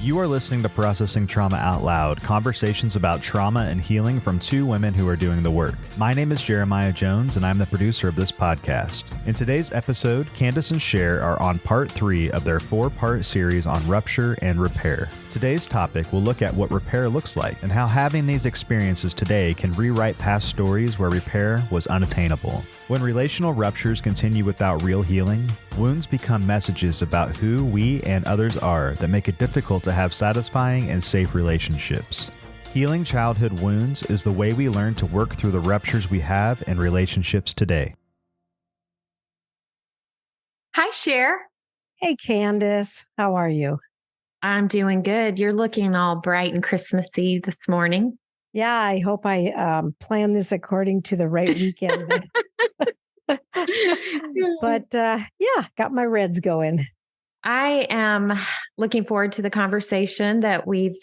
You are listening to Processing Trauma Out Loud, conversations about trauma and healing from two women who are doing the work. My name is Jeremiah Jones, and I'm the producer of this podcast. In today's episode, Candace and Cher are on part 3 of their 4-part series on rupture and repair. Today's topic will look at what repair looks like and how having these experiences today can rewrite past stories where repair was unattainable. When relational ruptures continue without real healing, wounds become messages about who we and others are that make it difficult to have satisfying and safe relationships. Healing childhood wounds is the way we learn to work through the ruptures we have in relationships today. Hi, Cher. Hey, Candace. How are you? I'm doing good. You're looking all bright and Christmassy this morning. Yeah, I hope I planned this according to the right weekend. But got my reds going. I am looking forward to the conversation that we've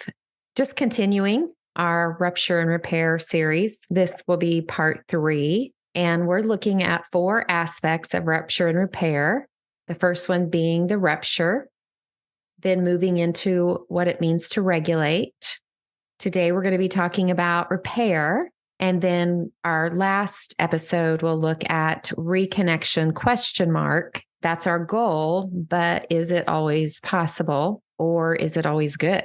just continuing our Rupture and Repair series. This will be part 3, and we're looking at 4 aspects of rupture and repair. The first one being the rupture, then moving into what it means to regulate. Today, we're going to be talking about repair. And then our last episode will look at reconnection ? That's our goal, but is it always possible or is it always good?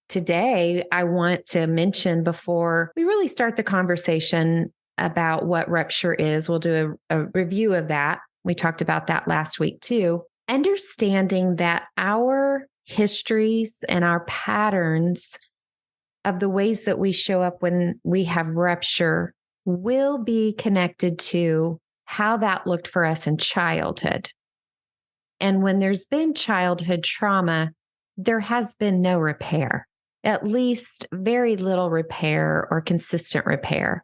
Today, I want to mention before we really start the conversation about what rupture is, we'll do a review of that. We talked about that last week too. Understanding that our histories and our patterns of the ways that we show up when we have rupture will be connected to how that looked for us in childhood. And when there's been childhood trauma, there has been no repair, at least very little repair or consistent repair.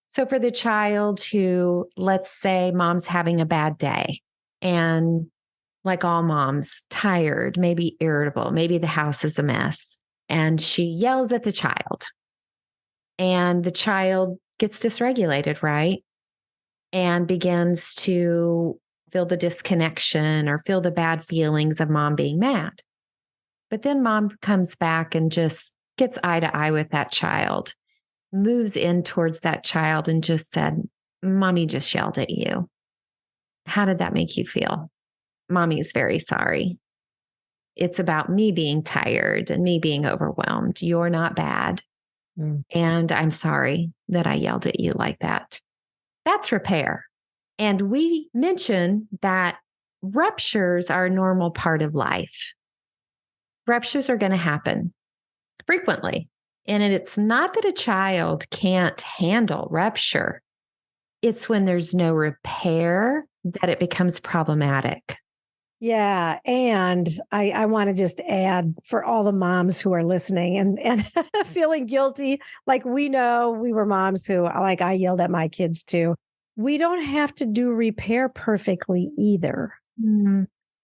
So for the child who, let's say, mom's having a bad day and like all moms, tired, maybe irritable, maybe the house is a mess. And she yells at the child, and the child gets dysregulated, right? And begins to feel the disconnection or feel the bad feelings of mom being mad. But then mom comes back and just gets eye to eye with that child, moves in towards that child and just said, "Mommy just yelled at you. How did that make you feel? Mommy's very sorry. It's about me being tired and me being overwhelmed. You're not bad. And I'm sorry that I yelled at you like that." That's repair. And we mentioned that ruptures are a normal part of life. Ruptures are going to happen frequently. And it's not that a child can't handle rupture. It's when there's no repair that it becomes problematic. Yeah. And I want to just add for all the moms who are listening and feeling guilty, like we know we were moms who, like I yelled at my kids too. We don't have to do repair perfectly either. Mm-hmm.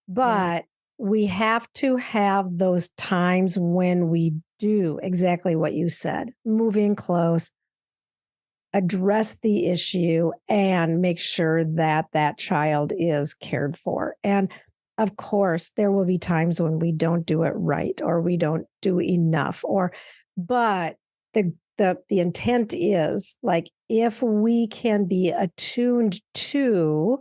But we have to have those times when we do exactly what you said, move in close, address the issue, and make sure that that child is cared for. And of course, there will be times when we don't do it right or we don't do enough, but the intent is like, if we can be attuned to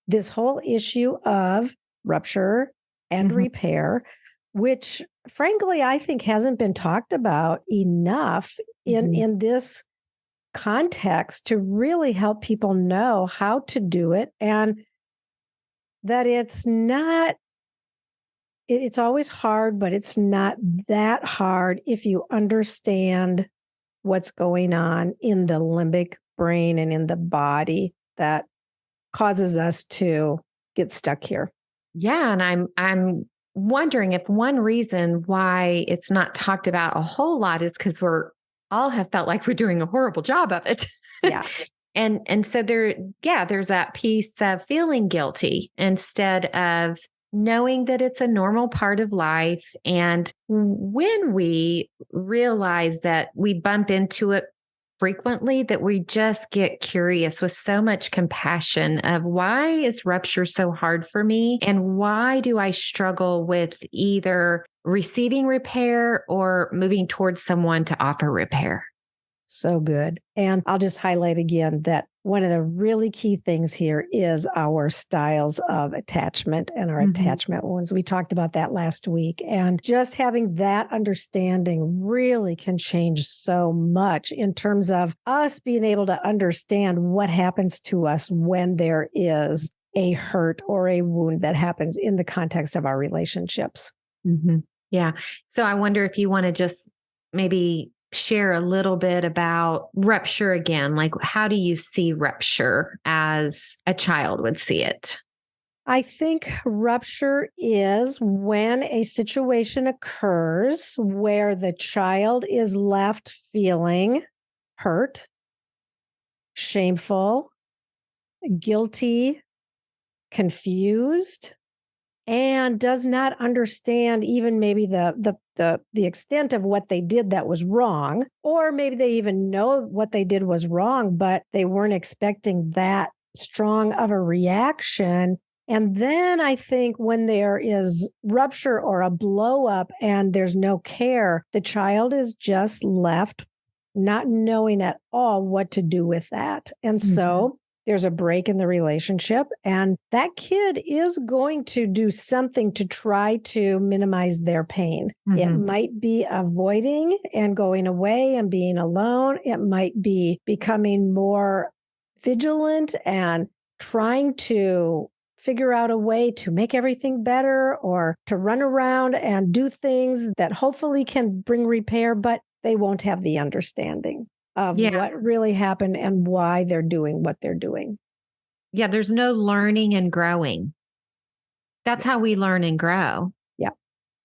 this whole issue of rupture and repair, which frankly, I think hasn't been talked about enough in this context to really help people know how to do it, and that it's always hard, but it's not that hard if you understand what's going on in the limbic brain and in the body that causes us to get stuck here. Yeah. And I'm wondering if one reason why it's not talked about a whole lot is because we're all have felt like we're doing a horrible job of it. Yeah. And so there's that piece of feeling guilty instead of knowing that it's a normal part of life. And when we realize that we bump into it frequently that we just get curious with so much compassion of why is rupture so hard for me? And why do I struggle with either receiving repair or moving towards someone to offer repair? So good. And I'll just highlight again that one of the really key things here is our styles of attachment and our attachment wounds. We talked about that last week. And just having that understanding really can change so much in terms of us being able to understand what happens to us when there is a hurt or a wound that happens in the context of our relationships. Yeah. So I wonder if you want to just maybe share a little bit about rupture again. Like, how do you see rupture as a child would see it? I think rupture is when a situation occurs where the child is left feeling hurt, shameful, guilty, confused, and does not understand even maybe the extent of what they did that was wrong, or maybe they even know what they did was wrong, but they weren't expecting that strong of a reaction. And then I think when there is rupture or a blow up and there's no care, the child is just left not knowing at all what to do with that. And so there's a break in the relationship, and that kid is going to do something to try to minimize their pain. It might be avoiding and going away and being alone. It might be becoming more vigilant and trying to figure out a way to make everything better or to run around and do things that hopefully can bring repair, but they won't have the understanding of what really happened and why they're doing what they're doing. Yeah, there's no learning and growing. That's how we learn and grow. Yeah.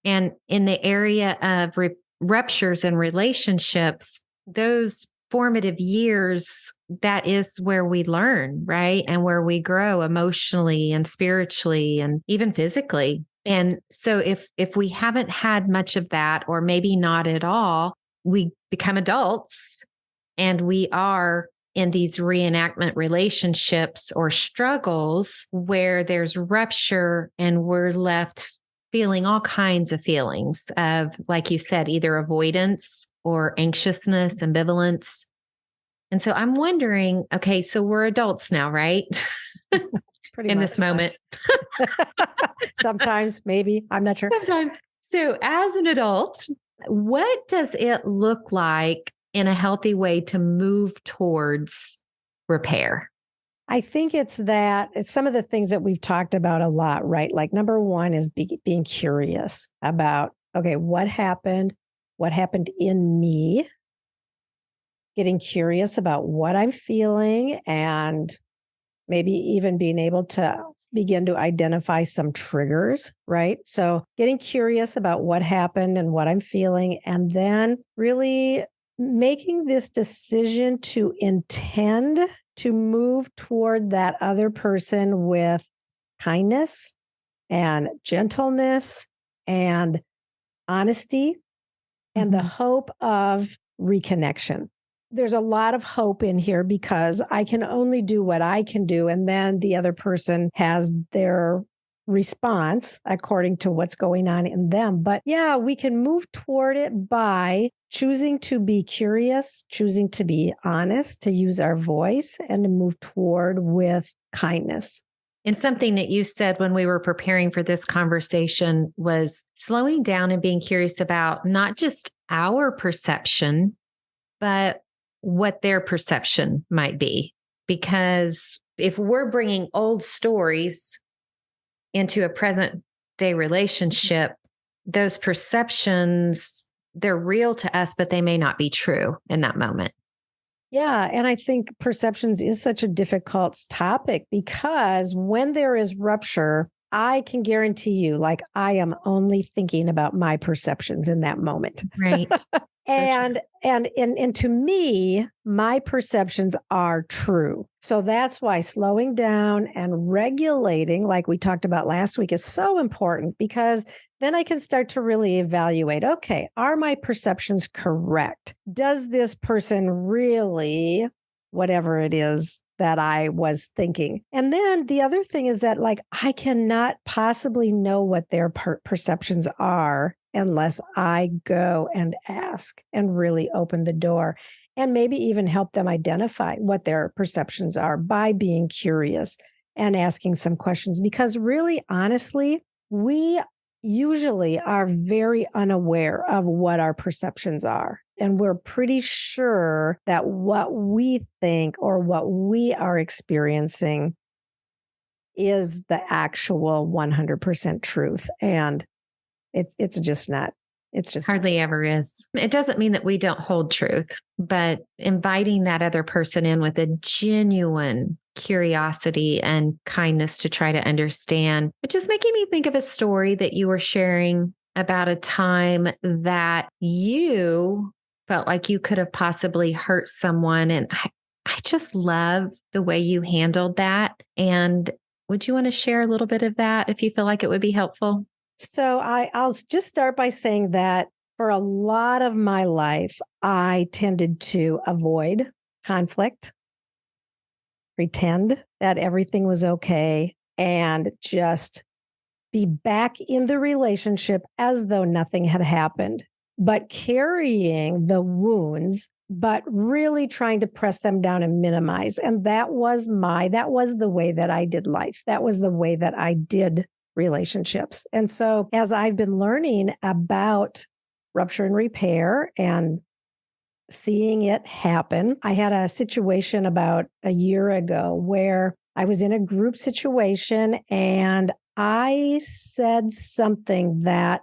And in the area of ruptures and relationships, those formative years, that is where we learn, right? And where we grow emotionally and spiritually and even physically. And so if we haven't had much of that, or maybe not at all, we become adults. And we are in these reenactment relationships or struggles where there's rupture and we're left feeling all kinds of feelings of, like you said, either avoidance or anxiousness, ambivalence. And so I'm wondering, okay, so we're adults now, right? Pretty in much this moment. Sometimes, maybe, I'm not sure. Sometimes. So as an adult, what does it look like in a healthy way to move towards repair? I think it's some of the things that we've talked about a lot, right? Like number one is being curious about, okay, what happened in me, getting curious about what I'm feeling, and maybe even being able to begin to identify some triggers, right? So getting curious about what happened and what I'm feeling, and then really making this decision to intend to move toward that other person with kindness and gentleness and honesty and the hope of reconnection. There's a lot of hope in here because I can only do what I can do, and then the other person has their response according to what's going on in them. But yeah, we can move toward it by choosing to be curious, choosing to be honest, to use our voice, and to move toward with kindness. And something that you said when we were preparing for this conversation was slowing down and being curious about not just our perception, but what their perception might be. Because if we're bringing old stories into a present day relationship, those perceptions, they're real to us, but they may not be true in that moment. Yeah. And I think perceptions is such a difficult topic because when there is rupture, I can guarantee you, like, I am only thinking about my perceptions in that moment. Right. And to me, my perceptions are true. So that's why slowing down and regulating, like we talked about last week, is so important, because then I can start to really evaluate, okay, are my perceptions correct? Does this person really, whatever it is that I was thinking? And then the other thing is that, like, I cannot possibly know what their perceptions are unless I go and ask and really open the door, and maybe even help them identify what their perceptions are by being curious and asking some questions. Because really, honestly, we usually are very unaware of what our perceptions are. And we're pretty sure that what we think or what we are experiencing is the actual 100% truth. And it's just not. It's just Hardly ever is. It doesn't mean that we don't hold truth, but inviting that other person in with a genuine curiosity and kindness to try to understand, which is making me think of a story that you were sharing about a time that you felt like you could have possibly hurt someone. And I just love the way you handled that. And would you want to share a little bit of that if you feel like it would be helpful? So I'll just start by saying that for a lot of my life, I tended to avoid conflict, pretend that everything was okay, and just be back in the relationship as though nothing had happened, but carrying the wounds, but really trying to press them down and minimize. And that was the way that I did life. That was the way that I did relationships. And so as I've been learning about rupture and repair and seeing it happen, I had a situation about a year ago where I was in a group situation and I said something that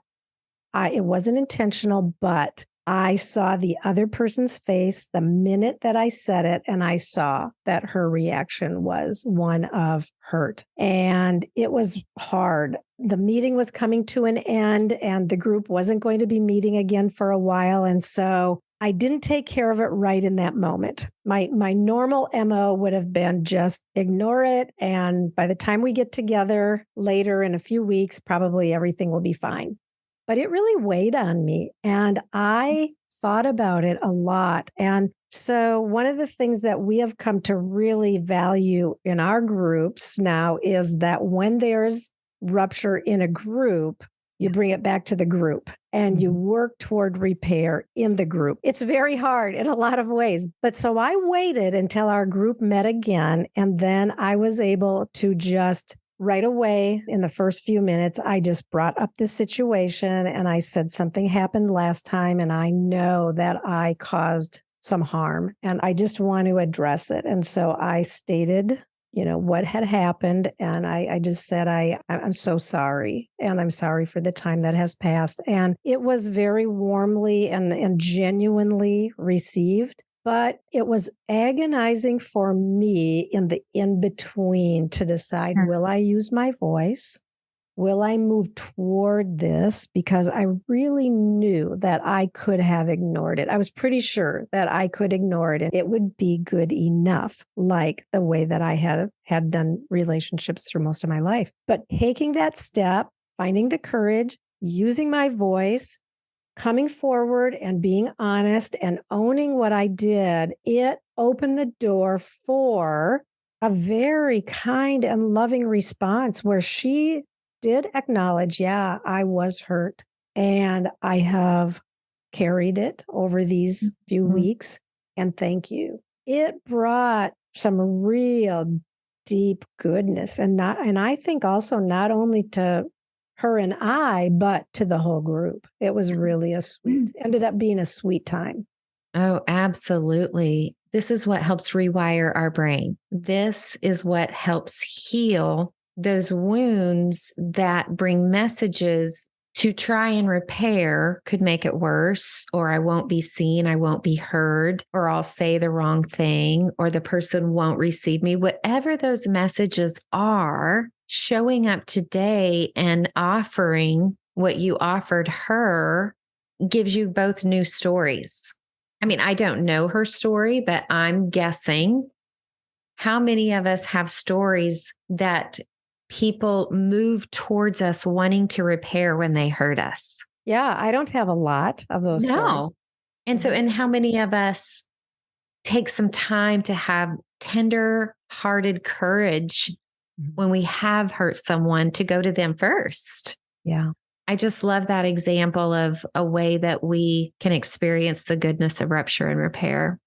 it wasn't intentional, but I saw the other person's face the minute that I said it, and I saw that her reaction was one of hurt. And it was hard. The meeting was coming to an end, and the group wasn't going to be meeting again for a while. And so I didn't take care of it right in that moment. My normal MO would have been just ignore it. And by the time we get together later in a few weeks, probably everything will be fine. But it really weighed on me, and I thought about it a lot. And so one of the things that we have come to really value in our groups now is that when there's rupture in a group, you bring it back to the group and you work toward repair in the group. It's very hard in a lot of ways. But so I waited until our group met again, and then I was able to just right away, in the first few minutes, I just brought up this situation and I said something happened last time and I know that I caused some harm and I just want to address it. And so I stated, what had happened. And I just said, I'm so sorry. And I'm sorry for the time that has passed. And it was very warmly and genuinely received. But it was agonizing for me in the in-between to decide, will I use my voice? Will I move toward this? Because I really knew that I could have ignored it. I was pretty sure that I could ignore it and it would be good enough, like the way that I had done relationships through most of my life. But taking that step, finding the courage, using my voice, coming forward and being honest and owning what I did, it opened the door for a very kind and loving response where she did acknowledge, yeah, I was hurt and I have carried it over these few weeks. And thank you. It brought some real deep goodness. And I think also not only to her and I, but to the whole group. It was really ended up being a sweet time. Oh, absolutely. This is what helps rewire our brain. This is what helps heal those wounds that bring messages to try and repair could make it worse, or I won't be seen, I won't be heard, or I'll say the wrong thing, or the person won't receive me. Whatever those messages are, showing up today and offering what you offered her gives you both new stories. I mean, I don't know her story, but I'm guessing how many of us have stories that people move towards us wanting to repair when they hurt us? Yeah, I don't have a lot of those stories. No. And how many of us take some time to have tender hearted courage when we have hurt someone to go to them first? Yeah. I just love that example of a way that we can experience the goodness of rupture and repair.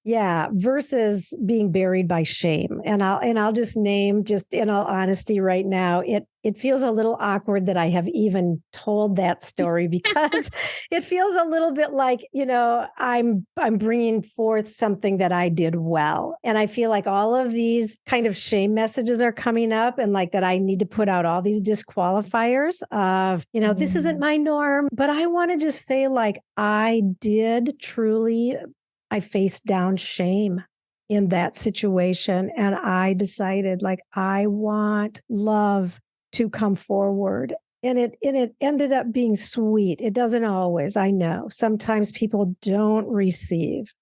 Yeah, versus being buried by shame. And I'll just name, just in all honesty right now, it feels a little awkward that I have even told that story because it feels a little bit like, I'm bringing forth something that I did well. And I feel like all of these kind of shame messages are coming up, and like that I need to put out all these disqualifiers of, this isn't my norm. But I want to just say, like, I faced down shame in that situation. And I decided, like, I want love to come forward. And it ended up being sweet. It doesn't always, I know. Sometimes people don't receive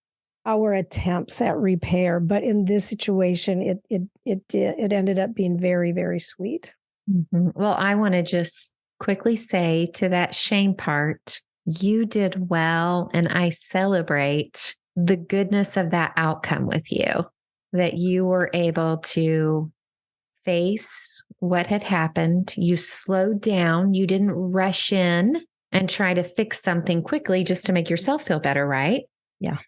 our attempts at repair, but in this situation, it ended up being very, very sweet. Mm-hmm. Well, I want to just quickly say to that shame part, you did well, and I celebrate the goodness of that outcome with you, that you were able to face what had happened. You slowed down. You didn't rush in and try to fix something quickly just to make yourself feel better, right? Yeah.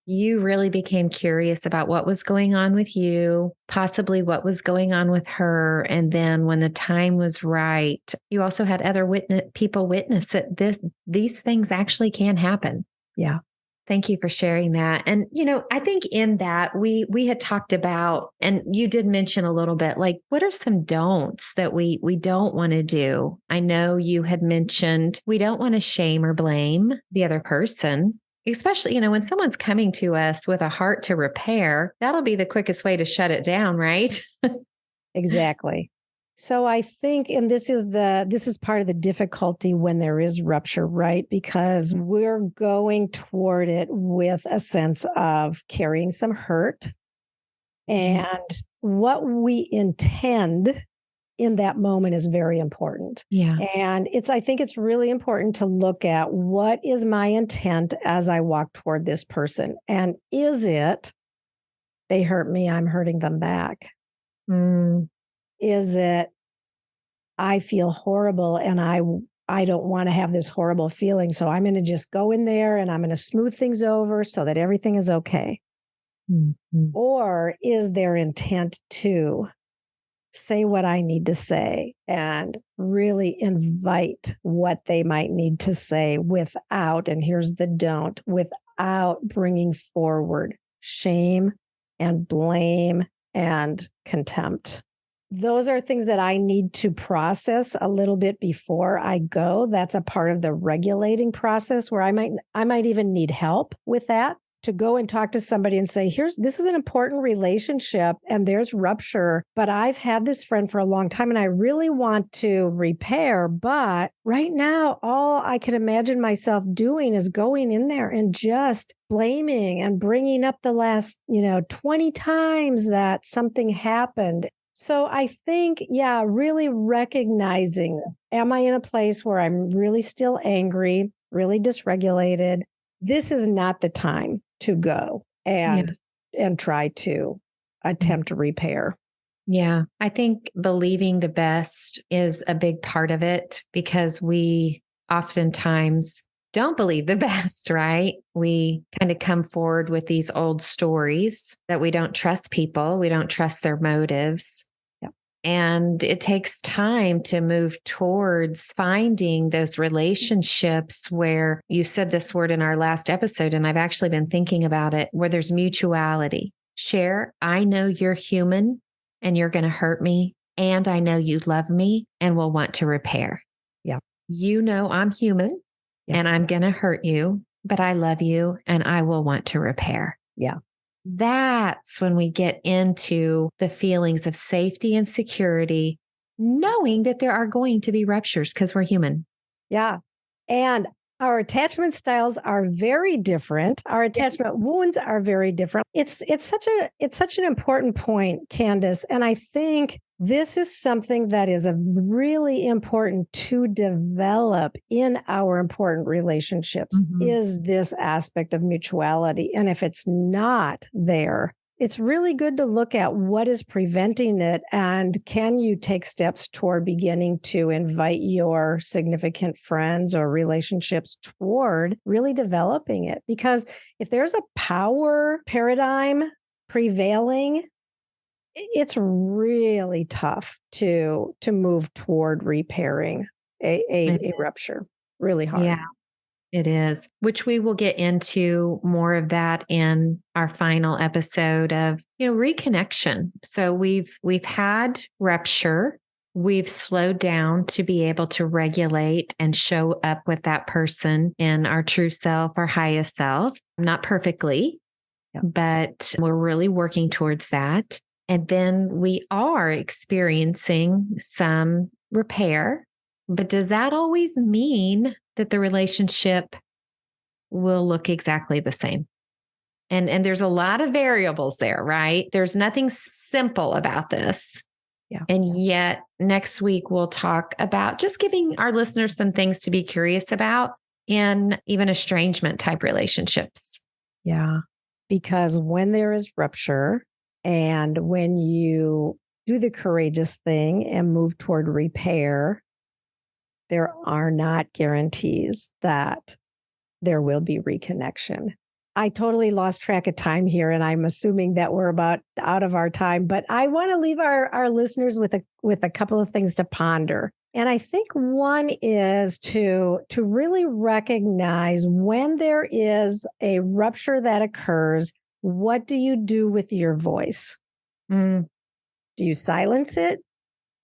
You really became curious about what was going on with you, possibly what was going on with her. And then when the time was right, you also had other people witness that these things actually can happen. Yeah. Thank you for sharing that. And, I think in that we had talked about, and you did mention a little bit, like, what are some don'ts that we don't want to do? I know you had mentioned we don't want to shame or blame the other person, especially, when someone's coming to us with a heart to repair, that'll be the quickest way to shut it down, right? Exactly. So I think, and this is part of the difficulty when there is rupture, right? Because we're going toward it with a sense of carrying some hurt, and what we intend in that moment is very important. Yeah. And I think it's really important to look at, what is my intent as I walk toward this person? And is it, they hurt me, I'm hurting them back? Is it, I feel horrible and I don't want to have this horrible feeling, so I'm going to just go in there and I'm going to smooth things over so that everything is okay? Mm-hmm. Or is their intent to say what I need to say and really invite what they might need to say without, and here's the don't, without bringing forward shame and blame and contempt? Those are things that I need to process a little bit before I go. That's a part of the regulating process where I might even need help with that, to go and talk to somebody and say, this is an important relationship and there's rupture, but I've had this friend for a long time and I really want to repair. But right now, all I can imagine myself doing is going in there and just blaming and bringing up the last, 20 times that something happened. So I think, really recognizing, am I in a place where I'm really still angry, really dysregulated? This is not the time to go and try to attempt to repair. Yeah, I think believing the best is a big part of it, because we oftentimes don't believe the best, right? We kind of come forward with these old stories that we don't trust people, we don't trust their motives. Yep. And it takes time to move towards finding those relationships where, you said this word in our last episode, and I've actually been thinking about it, where there's mutuality. Share, I know you're human and you're going to hurt me, and I know you love me and will want to repair. Yeah. You know I'm human. Yeah. And I'm going to hurt you, but I love you and I will want to repair. Yeah. That's when we get into the feelings of safety and security knowing that there are going to be ruptures because we're human. Yeah. And our attachment styles are very different. Our attachment wounds are very different. It's such an important point, Candace. And I think this is something that is a really important to develop in our important relationships, is this aspect of mutuality. And if it's not there, it's really good to look at what is preventing it, and can you take steps toward beginning to invite your significant friends or relationships toward really developing it? Because if there's a power paradigm prevailing, it's really tough to move toward repairing a rupture. Really hard. Yeah. It is, which we will get into more of that in our final episode of, reconnection. So we've had rupture. We've slowed down to be able to regulate and show up with that person in our true self, our highest self, not perfectly, but we're really working towards that. And then we are experiencing some repair. But does that always mean that the relationship will look exactly the same? And there's a lot of variables there, right? There's nothing simple about this. Yeah. And yet next week we'll talk about just giving our listeners some things to be curious about in even estrangement type relationships. Yeah. Because when there is rupture, and when you do the courageous thing and move toward repair, there are not guarantees that there will be reconnection. I totally lost track of time here, and I'm assuming that we're about out of our time, but I want to leave our listeners with a couple of things to ponder. And I think one is to really recognize when there is a rupture that occurs, what do you do with your voice? Do you silence it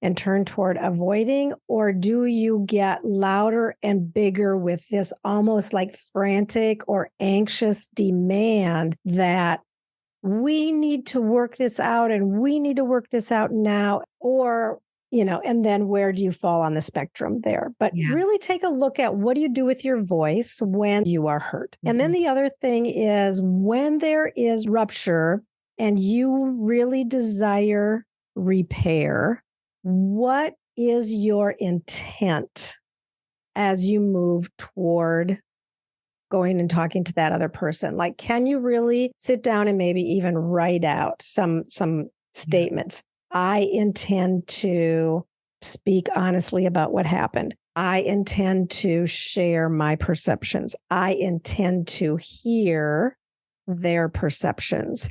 and turn toward avoiding, or do you get louder and bigger with this almost like frantic or anxious demand that we need to work this out and we need to work this out now? Or, and then where do you fall on the spectrum there? But really take a look at, what do you do with your voice when you are hurt? And then the other thing is, when there is rupture and you really desire repair, what is your intent as you move toward going and talking to that other person? Like, can you really sit down and maybe even write out some statements? I intend to speak honestly about what happened. I intend to share my perceptions. I intend to hear their perceptions.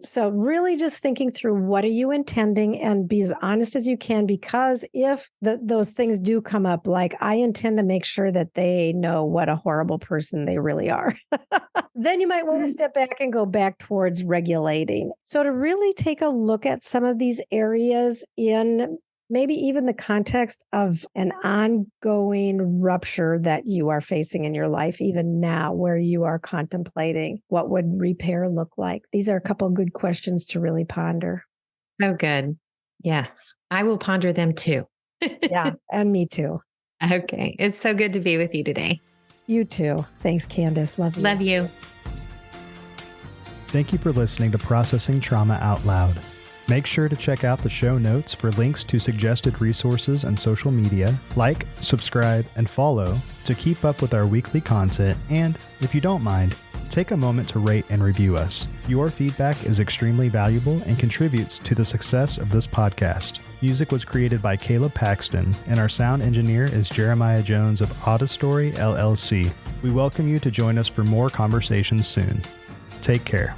So really just thinking through, what are you intending, and be as honest as you can, because if those things do come up, like, I intend to make sure that they know what a horrible person they really are, then you might want to step back and go back towards regulating. So to really take a look at some of these areas in maybe even the context of an ongoing rupture that you are facing in your life, even now, where you are contemplating what would repair look like. These are a couple of good questions to really ponder. Oh, good. Yes, I will ponder them too. Yeah, and me too. Okay. It's so good to be with you today. You too. Thanks, Candace. Love you. Love you. Thank you for listening to Processing Trauma Out Loud. Make sure to check out the show notes for links to suggested resources and social media. Like, subscribe, and follow to keep up with our weekly content. And if you don't mind, take a moment to rate and review us. Your feedback is extremely valuable and contributes to the success of this podcast. Music was created by Caleb Paxton, and our sound engineer is Jeremiah Jones of Audistory LLC. We welcome you to join us for more conversations soon. Take care.